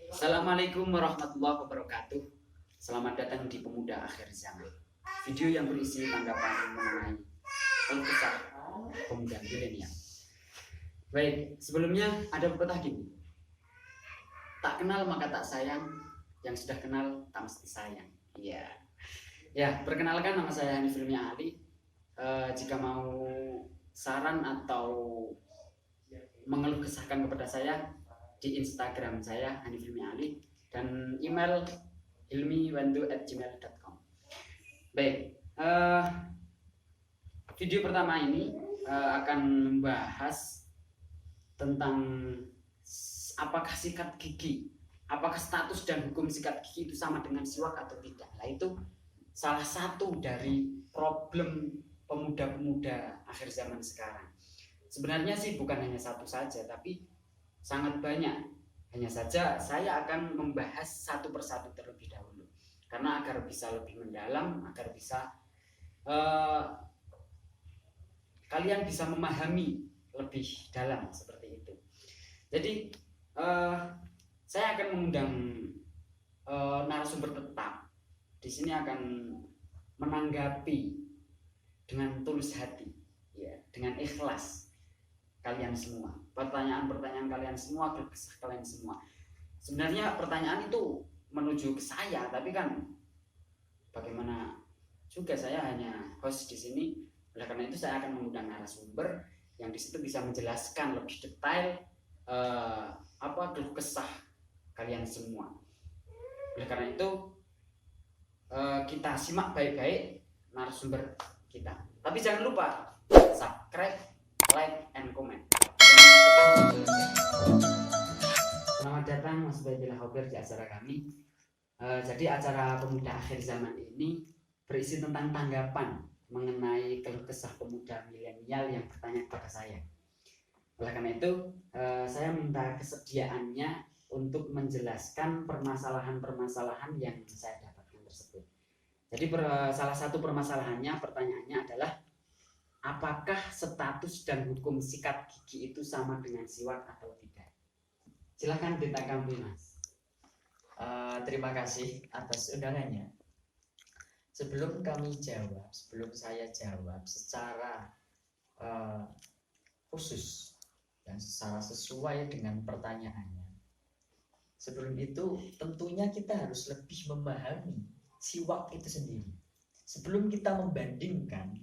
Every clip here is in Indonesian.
Assalamualaikum warahmatullahi wabarakatuh. Selamat datang di Pemuda Akhir Zaman. Video yang berisi tanggapan mengenai keluh kesah pemuda milenial. Baik, sebelumnya ada pepatah gini. Tak kenal maka tak sayang, yang sudah kenal tak mesti sayang. Iya. Ya, perkenalkan nama saya Hanif Hilmi Ali. Jika mau saran atau mengeluh kesahkan kepada saya, di Instagram saya Hanif Hilmi Ali dan email hilmiwandu@gmail.com. Baik, video pertama ini akan membahas tentang apakah sikat gigi, apakah status dan hukum sikat gigi itu sama dengan siwak atau tidak. Nah, itu salah satu dari problem pemuda-pemuda akhir zaman sekarang. Sebenarnya sih bukan hanya satu saja, tapi sangat banyak. Hanya saja saya akan membahas satu persatu terlebih dahulu, karena agar bisa lebih mendalam, agar bisa kalian bisa memahami lebih dalam seperti itu. Jadi saya akan mengundang narasumber tetap di sini akan menanggapi dengan tulus hati, ya, dengan ikhlas kalian semua, pertanyaan-pertanyaan kalian semua, keluh kesah kalian semua. Sebenarnya pertanyaan itu menuju ke saya, tapi kan bagaimana juga, saya hanya host di sini. Oleh karena itu saya akan mengundang narasumber yang di situ bisa menjelaskan lebih detail apa keluh kesah kalian semua. Oleh karena itu kita simak baik-baik narasumber kita. Tapi jangan lupa subscribe, like, and comment. Selamat datang Mas Baidillah Hobir di acara kami. Jadi acara Pemuda Akhir Zaman ini berisi tentang tanggapan mengenai keluh kesah pemuda milenial yang bertanya kepada saya. Oleh karena itu saya minta kesediaannya untuk menjelaskan permasalahan-permasalahan yang saya dapatkan tersebut. Jadi salah satu permasalahannya, pertanyaannya adalah apakah status dan hukum sikat gigi itu sama dengan siwak atau tidak? Silakan ditanggapi, Mas. Terima kasih atas undangannya. Sebelum saya jawab secara khusus dan secara sesuai dengan pertanyaannya, sebelum itu tentunya kita harus lebih memahami siwak itu sendiri. Sebelum kita membandingkan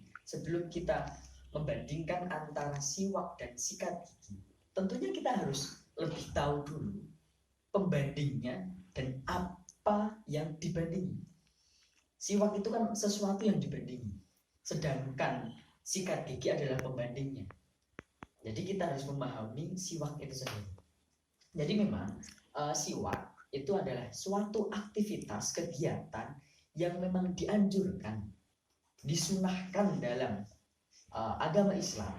antara siwak dan sikat gigi, tentunya kita harus lebih tahu dulu pembandingnya dan apa yang dibandingi. Siwak itu kan sesuatu yang dibandingi, sedangkan sikat gigi adalah pembandingnya. Jadi kita harus memahami siwak itu sendiri. Jadi memang siwak itu adalah suatu aktivitas kegiatan yang memang dianjurkan, disunahkan dalam agama Islam,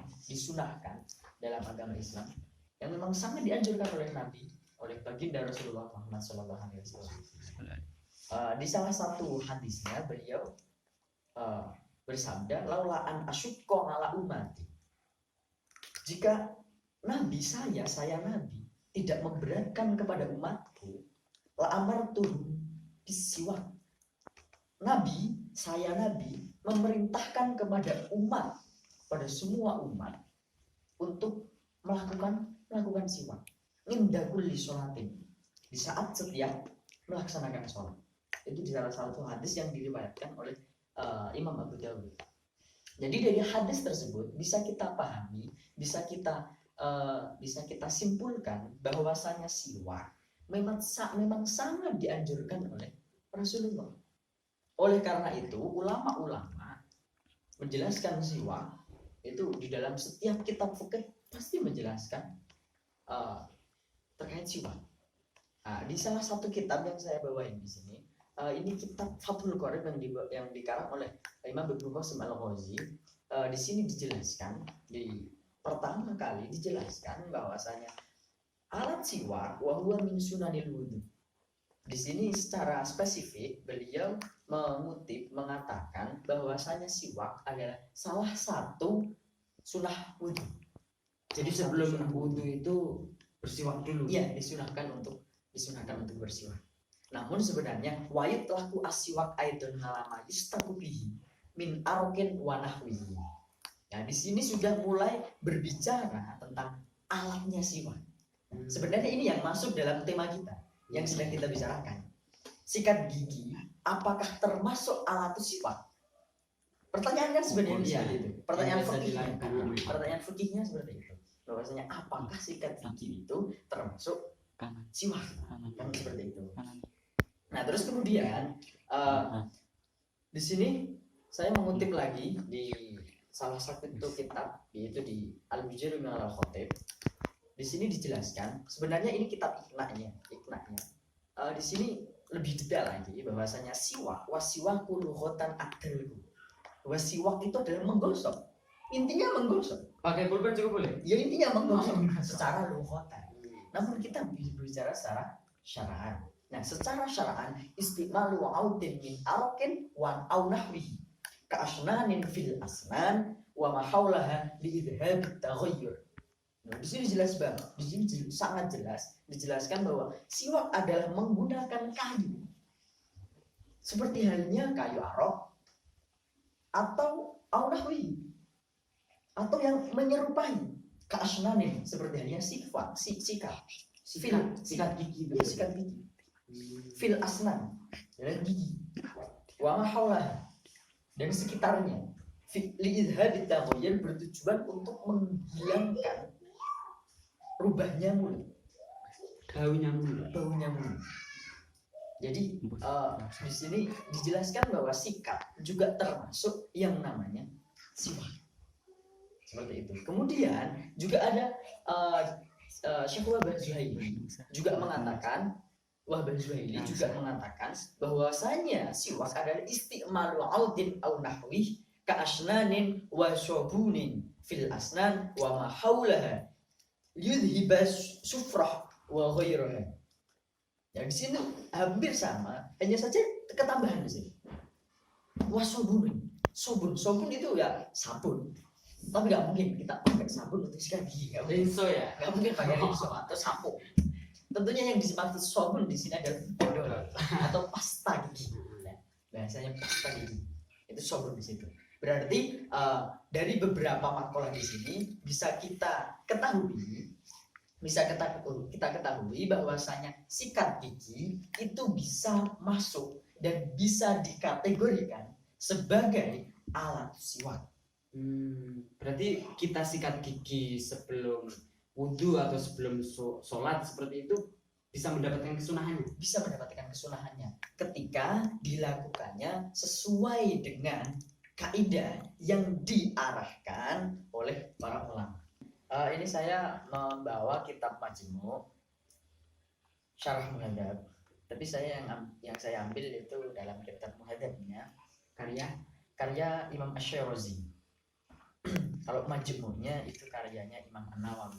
yang memang sangat dianjurkan oleh Nabi, oleh baginda Rasulullah Muhammad SAW. Di salah satu hadisnya beliau bersabda, laulaan asyukko ala umati, jika Nabi saya Nabi tidak memberatkan kepada umatku, la amartuhum bisiwak, saya Nabi memerintahkan kepada umat, pada semua umat, untuk melakukan siwak inda kulli sholatin, di saat setiap melaksanakan sholat. Itu di salah satu hadis yang diriwayatkan oleh Imam Abu Dawud. Jadi dari hadis tersebut bisa kita pahami, bisa kita simpulkan bahwasanya siwak memang sangat dianjurkan oleh Rasulullah. Oleh karena itu ulama-ulama menjelaskan siwak itu di dalam setiap kitab fikih pasti menjelaskan terkait siwak. Di salah satu kitab yang saya bawain di sini, ini kitab Fathul Qorib yang dikarang oleh Imam Ibnu Qasim Al-Ghazi. Di sini dijelaskan, pertama kali dijelaskan bahwasanya alat siwak wa huwa min sunanil wudu. Di sini secara spesifik beliau mengatakan bahwasanya siwak adalah salah satu sunah wudu. Jadi sebelum wudu itu bersiwak dulu. Iya, disunahkan untuk disunahkan untuk bersiwak. Namun sebenarnya wayut laku asiwak aidon ngalama istakubihi min arokin wanahwihi. Nah di sini sudah mulai berbicara tentang alatnya siwak. Sebenarnya ini yang masuk dalam tema kita yang sedang kita bicarakan. Sikat gigi apakah termasuk alat siwak? Pertanyaan kan sebenarnya seperti itu. Pertanyaan fikihnya seperti itu. Bahwasanya apakah sikat gigi itu termasuk siwak? Kan seperti itu. Nah terus kemudian di sini saya mengutip lagi di salah satu kitab, yaitu di Al-Mujarrim al-Khatib. Di sini dijelaskan sebenarnya ini kitab iknanya. Di sini lebih detail lagi bahwasanya siwak wasiwaku lughatan adalku. Wasiwak itu adalah menggosok. Intinya menggosok. Pakai pulpen juga boleh? Ya intinya menggosok secara lughatan. Namun kita berbicara secara syara'an. Nah, secara syara'an istimalu audin min arokin wan au nahwihi ka'asnanin fil asnan wa ma haulaha li idhab taghayyur. Nah, di sini jelas banget. Di sini sangat jelas dijelaskan bahwa siwak adalah menggunakan kayu. Seperti halnya kayu arok atau au nahwihi atau yang menyerupai ka'asnanin seperti halnya sikat gigi. Fil asnan dan gigi wa mahaulah dan sekitarnya li'idhabit taghayyur bertujuan untuk menghilangkan rubahnya mulut, baunya mulut. Jadi di sini dijelaskan bahwa sikat juga termasuk yang namanya siwak seperti itu. Kemudian juga ada Syekh Wahbah Zuhaili juga mengatakan bahwasanya siwak adalah istimalu audin au nahwih ka asnanin wa syabunin fil asnan wa ma haulaha yudhibas sufrah wa ghairaha. Ya di sini hampir sama, hanya saja ketambahan di sini. Wasobunin, sobun itu ya sabun. Tapi nggak mungkin kita pakai sabun untuk sikat gigi. Rinso ya? Nggak mungkin pakai rinso atau sampo. Tentunya yang dimaksud sabun di sini adalah odol atau pasta gigi. Bahasanya pasta gigi. Itu sabun di situ. Berarti dari beberapa makalah di sini bisa kita ketahui bahwasanya sikat gigi itu bisa masuk dan bisa dikategorikan sebagai alat siwak. Berarti kita sikat gigi sebelum wudhu atau sebelum sholat seperti itu bisa mendapatkan kesunahannya? Bisa mendapatkan kesunahannya ketika dilakukannya sesuai dengan kaidah yang diarahkan oleh para ulama. Ini saya membawa kitab Majmu' Syarah Muhadzab, tapi yang saya ambil itu dalam kitab Muhadzabnya karya Imam Asy-Syirazi. Kalau Majmu'nya itu karyanya Imam An-Nawawi.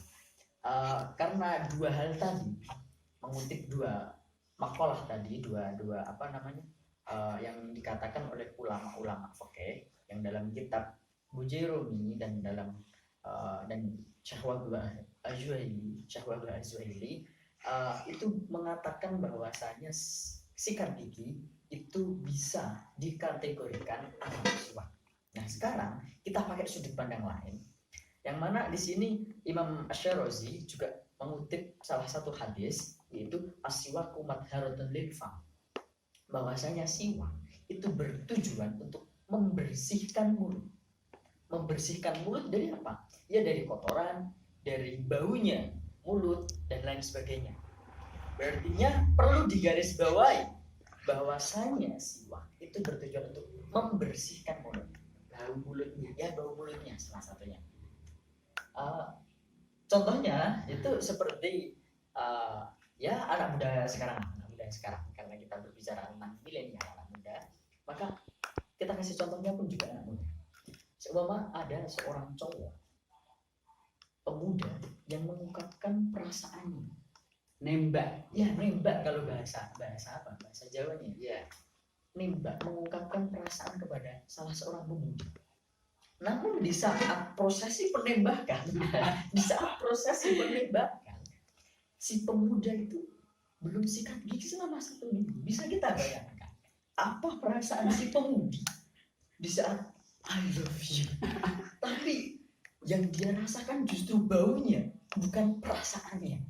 Karena dua hal tadi, mengutip dua makalah tadi, dua yang dikatakan oleh ulama-ulama fikih yang dalam kitab Bujairumi dan dalam dan Syekh Wahbah Az-Zuhaili itu mengatakan bahwasanya sikat gigi itu bisa dikategorikan alat siwak. Nah sekarang kita pakai sudut pandang lain, yang mana di sini Imam Asy-Syirazi juga mengutip salah satu hadis, yaitu as-siwaku madharatun lil fam, bahwasanya siwak itu bertujuan untuk membersihkan mulut. Membersihkan mulut dari apa? Ya dari kotoran, dari baunya mulut dan lain sebagainya. Berartinya perlu digarisbawahi bahwasanya siwak itu bertujuan untuk membersihkan mulut. Bau mulutnya salah satunya. Contohnya itu seperti anak muda sekarang karena kita berbicara tentang milenial anak muda, maka kita kasih contohnya pun juga anak muda. Seumpama ada seorang cowok pemuda yang mengungkapkan perasaannya, nembak kalau bahasa Jawanya, nembak, mengungkapkan perasaan kepada salah seorang pemuda. Namun di saat prosesi penembakan si pemuda itu belum sikat gigi selama 1 minggu. Bisa kita bayangkan apa perasaan si pemudi di saat I love you, tapi yang dia rasakan justru baunya, bukan perasaannya.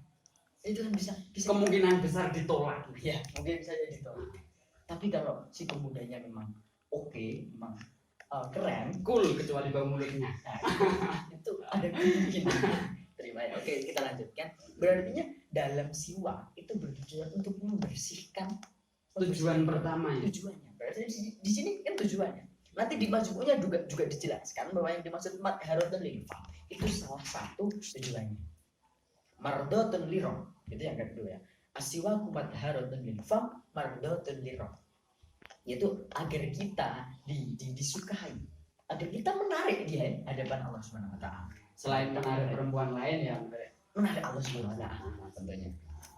Itu kan bisa Kemungkinan besar ditolak. ya, mungkin bisa jadi ditolak. Tapi kalau si pemudanya memang oke, memang keren, Cool kecuali bau mulutnya. itu ada kemungkinan terima ya. Oke, kita lanjutkan. Berarti dalam siwak itu bertujuan untuk membersihkan. Tujuan pertama ya. Tujuannya berarti di sini kan tujuannya. Nanti di majmu'nya juga dijelaskan bahwa yang dimaksud madharatun lil fam itu salah satu tujuannya. Mardatun lirah itu yang kedua ya. Asiwaku madharatun lil fam mardatun lirah, yaitu agar kita disukai, agar kita menarik dia hadapan Allah Subhanahu wa taala. Selain menarik perempuan lain yang Menarik Allah Subhanahu wa taala tentunya.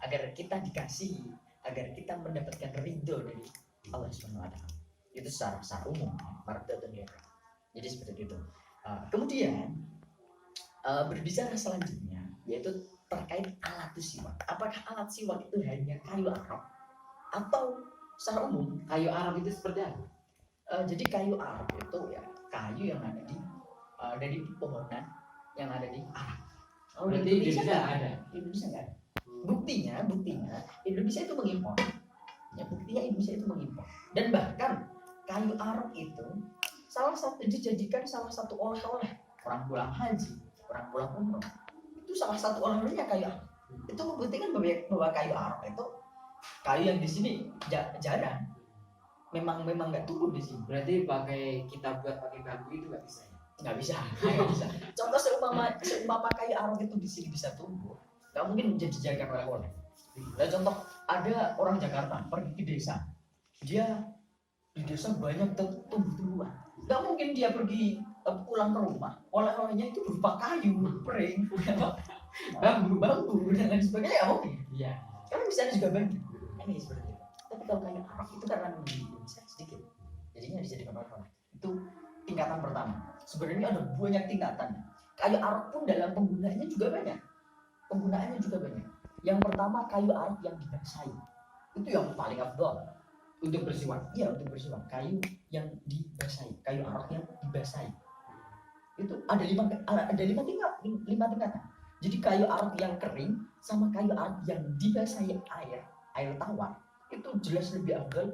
Agar kita dikasihi, agar kita mendapatkan ridho dari Allah Subhanahu wa taala. Itu secara umum mardatun lirah. Jadi seperti itu. Kemudian berbicara selanjutnya yaitu terkait alat siwak. Apakah alat siwak itu hanya kayu arab atau secara umum? kayu Arab itu seperti apa? Jadi kayu arab itu ya kayu yang ada dari pepohonan yang ada di Arab. Oh, berarti Indonesia nggak nggak ada. Indonesia nggak ada. Buktinya Indonesia itu mengimpor. Ya, buktinya Indonesia itu mengimpor. Dan bahkan kayu arab itu dijadikan salah satu oleh-oleh orang pulang haji, orang pulang umroh. Itu salah satu oleh-olehnya kayu arab. Itu membuktikan bahwa kayu arab itu kayu yang di sini jarang. Memang nggak tumbuh di sini. Berarti kita buat pakai bambu itu nggak bisa ya? Nggak bisa. Contoh seumpama kayu arab itu di sini bisa tumbuh, nggak mungkin dijadikan oleh-oleh. Nah, contoh ada orang Jakarta pergi ke desa, dia di desa banyak tumbuh-tumbuhan, nggak mungkin dia pergi pulang ke rumah oleh-olehnya itu berupa kayu, pering, bambu dan lain sebagainya. Oke, Iya. karena di sana juga banyak. Ini seperti itu. Tapi kalau kayu arab itu karena di Indonesia sedikit, jadinya dijadikan oleh-oleh. Itu tingkatan pertama. Sebenarnya ada banyak tingkatan. Kayu arab pun dalam penggunaannya juga banyak. Yang pertama kayu arab yang dibasahi. Itu yang paling afdal Untuk bersiwak. Iya, untuk bersiwak. Kayu yang dibasahi, kayu arab yang dibasahi. Itu ada lima tingkatan. Jadi kayu arab yang kering sama kayu arab yang dibasahi air tawar itu jelas lebih afdal.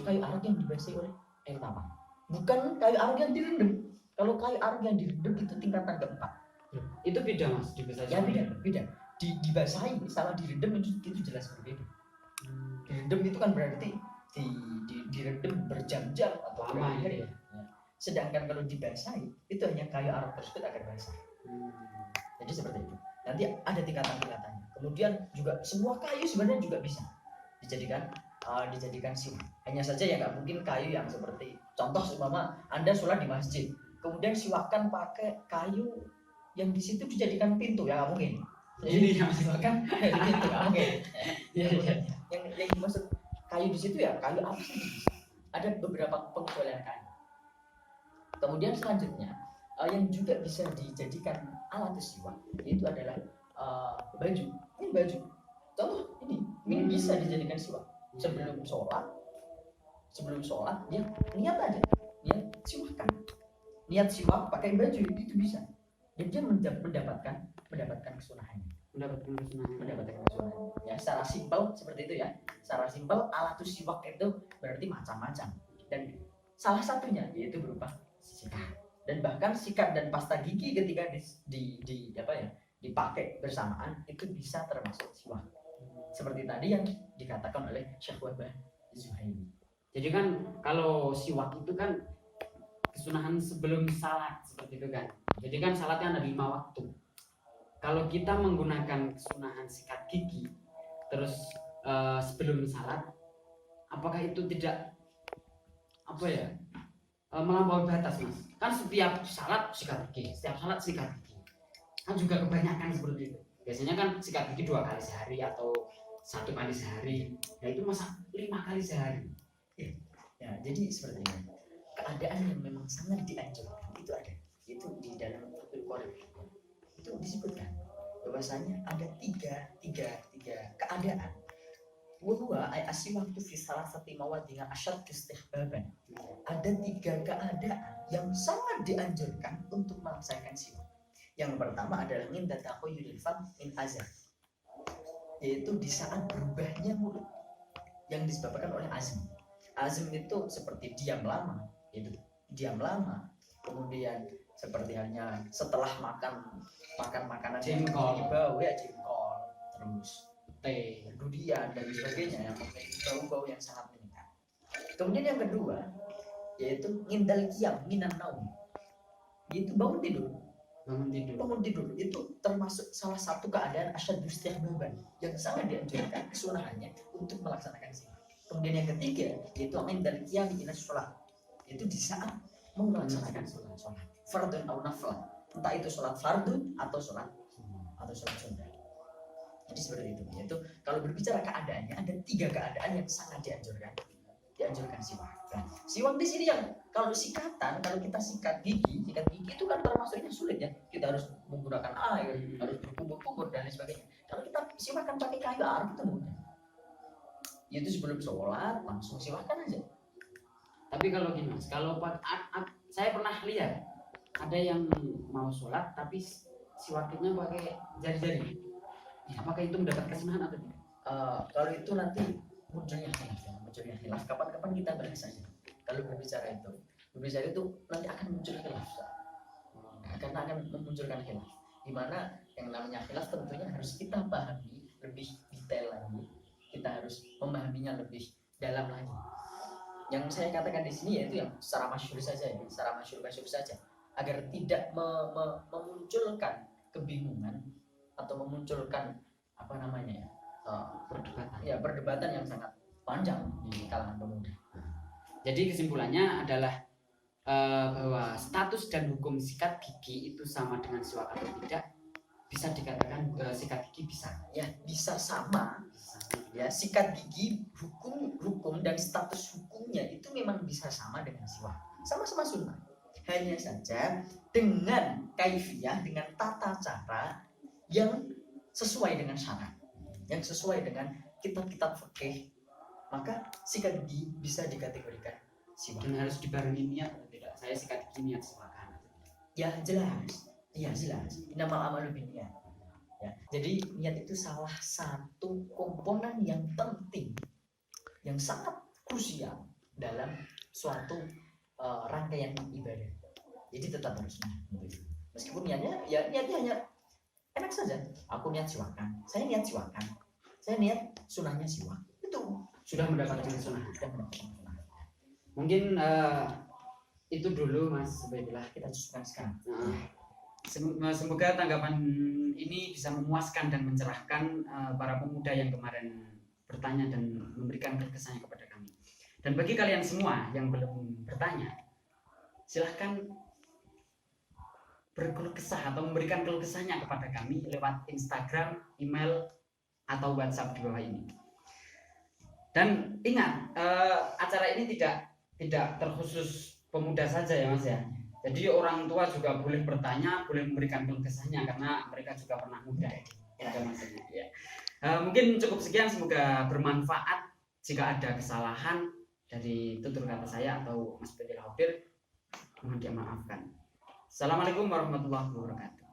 Kayu arab yang dibasahi oleh air tawar. Bukan kayu arab yang direndam. Kalau kayu arab yang direndam itu tingkatan keempat. Itu beda mas, dibasahi. Ya beda. Dibasahi sama direndam itu jelas berbeda. Direndam itu kan berarti direndam berjam-jam atau Lama berhari. ya. Sedangkan kalau dibasahi itu hanya kayu arab tersebut agar basah. Jadi seperti itu. Nanti ada tingkatan-tingkatannya. Kemudian juga semua kayu sebenarnya juga bisa dijadikan siwak. Hanya saja ya nggak mungkin kayu yang seperti contoh seumpama Anda sholat di masjid, kemudian siwakan pakai kayu yang di situ dijadikan pintu, ya nggak mungkin. Ini yang Siwakan dari pintu, nggak mungkin. Iya. Yang dimaksud kayu di situ ya kayu apa sih bisa. Ada beberapa pengecualian kayu. Kemudian selanjutnya yang juga bisa dijadikan alat siwak itu adalah baju. Ini baju. Contoh ini bisa dijadikan siwak. Sebelum sholat dia niat aja, niat siwak pakai baju itu bisa. Dan dia mendapatkan kesunahannya. Mendapatkan kesunahan. Ya, secara simpel seperti itu ya. Secara simpel alat siwak itu berarti macam-macam. Dan salah satunya yaitu berupa sikat. Dan bahkan sikat dan pasta gigi ketika dipakai bersamaan itu bisa termasuk siwak. Seperti tadi yang dikatakan oleh Syekh Wahbah Zuhaili. Jadi kan kalau siwak itu kan kesunahan sebelum salat seperti itu kan. Jadi kan salatnya ada 5 waktu. Kalau kita menggunakan kesunahan sikat gigi terus sebelum salat, apakah itu tidak melampaui batas mas? Kan setiap salat sikat gigi, kan juga kebanyakan seperti itu. Biasanya kan sikat gigi 2 kali sehari atau 1 kali sehari. Nah itu masa 5 kali sehari? Ya, jadi seperti ini. Keadaan yang memang sangat dianjurkan itu ada. Itu di dalam Fathul Qorib itu disebutkan bahwasanya ada tiga keadaan Wahwa ay asiwaktu fi salasati mawadina asyad istihbaban. Ada 3 keadaan yang sangat dianjurkan untuk melaksanakan siwak. Yang pertama adalah nginda taqayyudil fam min azab, yaitu di saat berubahnya mulut yang disebabkan oleh azm. Azm itu seperti diam lama, itu diam lama. Kemudian seperti halnya setelah makan makanan yang Jengkol. bau ya, jengkol, terus Teh. durian dan sebagainya yang memiliki bau-bau yang sangat menyengat. Kemudian yang kedua yaitu ngindal qiyam minan naum, yaitu bangun tidur. Bangun tidur itu termasuk salah satu keadaan asyaddu istihbaban yang sangat dianjurkan kesunahannya untuk melaksanakan siwak. Kemudian yang ketiga yaitu ngindal qiyam minas shalah, itu di saat mau melaksanakan sholat fardun atau nafil, entah itu sholat fardun atau sholat sunnah. Jadi seperti itu. Yaitu kalau berbicara keadaannya ada 3 keadaan yang sangat dianjurkan siwak. Nah, siwak di sini yang kalau sikatan, kalau kita sikat gigi itu kan termasuknya sulit ya. Kita harus menggunakan air, harus berkumur-kumur dan lain sebagainya. Kalau kita siwakan pakai kayu arang itu mudah. Itu sebelum sholat langsung siwakan aja. Tapi kalau gini Mas, kalau saya pernah lihat ada yang mau sholat tapi siwaknya pakai jari-jari. Apakah itu mendapat kesunahan atau tidak? Kalau itu nanti munculnya khilaf. Kapan-kapan kita bahas saja. Kalau berbicara itu nanti akan muncul khilaf. Karena akan memunculkan khilaf. Di mana yang namanya khilaf tentunya harus kita pahami lebih detail lagi. Kita harus memahaminya lebih dalam lagi. Yang saya katakan di sini yaitu yang secara masyhur saja, agar tidak memunculkan kebingungan atau memunculkan perdebatan yang sangat panjang di kalangan pemuda. Jadi kesimpulannya adalah bahwa status dan hukum sikat gigi itu sama dengan siwak atau tidak, bisa dikatakan sikat gigi bisa sama. Ya, sikat gigi hukum dan status hukumnya itu memang bisa sama dengan siwak, sama-sama sunnah. Hanya saja dengan kaifiyah, dengan tata cara yang sesuai dengan syarat, yang sesuai dengan kitab-kitab fikih, maka sikat gigi bisa dikategorikan siwak. Dan harus dibarengi niat atau tidak? Saya sikat gigi niat siwakan atau tidak? Ya jelas. Innamal a'malu binniyat. Ya, jadi niat itu salah satu komponen yang penting, yang sangat krusial dalam suatu rangkaian ibadah. Jadi tetap harus niat. Meskipun niatnya hanya enak saja. Aku niat siwakan, saya niat sunahnya siwak, itu Sudah mendapatkan sunnah. Mungkin itu dulu Mas Ubaidillah. Kita cukupkan sekarang. Semoga tanggapan ini bisa memuaskan dan mencerahkan para pemuda yang kemarin bertanya dan memberikan kekesannya kepada kami. Dan bagi kalian semua yang belum bertanya, silahkan berkeluh kesah atau memberikan keluh kesahnya kepada kami lewat Instagram, email, atau WhatsApp di bawah ini. Dan ingat, acara ini tidak terkhusus pemuda saja ya Mas ya. Jadi orang tua juga boleh bertanya, boleh memberikan keluh kesahnya karena mereka juga pernah muda ya. Mungkin cukup sekian, semoga bermanfaat. Jika ada kesalahan dari tutur kata saya atau Mas Ubaidillah Khadir, mohon dimaafkan. Assalamualaikum warahmatullahi wabarakatuh.